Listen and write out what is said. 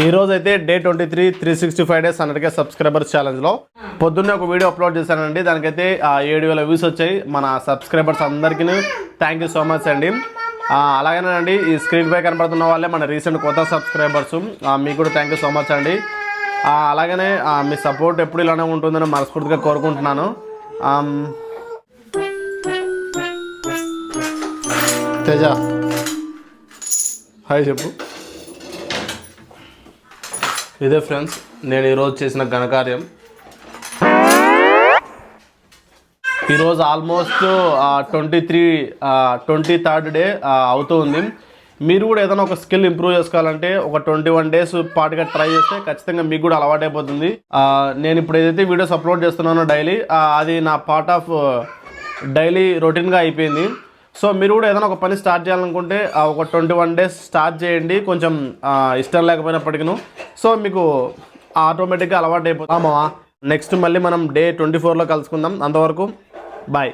ఈరోజు అయితే day 23 365 days 100K subscribers ఛాలెంజ్లో పొద్దున్నే ఒక వీడియో అప్లోడ్ చేశానండి. దానికైతే 7,000 వ్యూస్ వచ్చాయి. మన సబ్స్క్రైబర్స్ అందరికీ థ్యాంక్ యూ సో మచ్ అండి. అలాగేనండి, ఈ స్క్రీన్ పై కనపడుతున్న వాళ్ళే మన రీసెంట్ కొత్త సబ్స్క్రైబర్స్. మీకు కూడా థ్యాంక్ యూ సో మచ్ అండి. అలాగనే మీ సపోర్ట్ ఎప్పుడు ఇలానే ఉంటుందని మనస్ఫూర్తిగా కోరుకుంటున్నాను. తేజ హాయ్ చెప్పు. ఇదే ఫ్రెండ్స్, నేను ఈరోజు చేసిన ఘనకార్యం. ఈరోజు ఆల్మోస్ట్ 23rd డే అవుతుంది. మీరు కూడా ఏదైనా ఒక స్కిల్ ఇంప్రూవ్ చేసుకోవాలంటే ఒక 21 డేస్ పాటుగా ట్రై చేస్తే ఖచ్చితంగా మీకు కూడా అలవాటైపోతుంది. నేను ఇప్పుడు ఏదైతే వీడియోస్ అప్లోడ్ చేస్తున్నానో డైలీ, అది నా పార్ట్ ఆఫ్ డైలీ రొటీన్గా అయిపోయింది. సో మీరు కూడా ఏదైనా ఒక పని స్టార్ట్ చేయాలనుకుంటే ఒక 21 డేస్ స్టార్ట్ చేయండి, కొంచెం ఇష్టం లేకపోయినప్పటికీ. సో మీకు ఆటోమేటిక్గా అలవాటు అయిపోతామా. నెక్స్ట్ మళ్ళీ మనం డే 24లో కలుసుకుందాం. అంతవరకు బాయ్.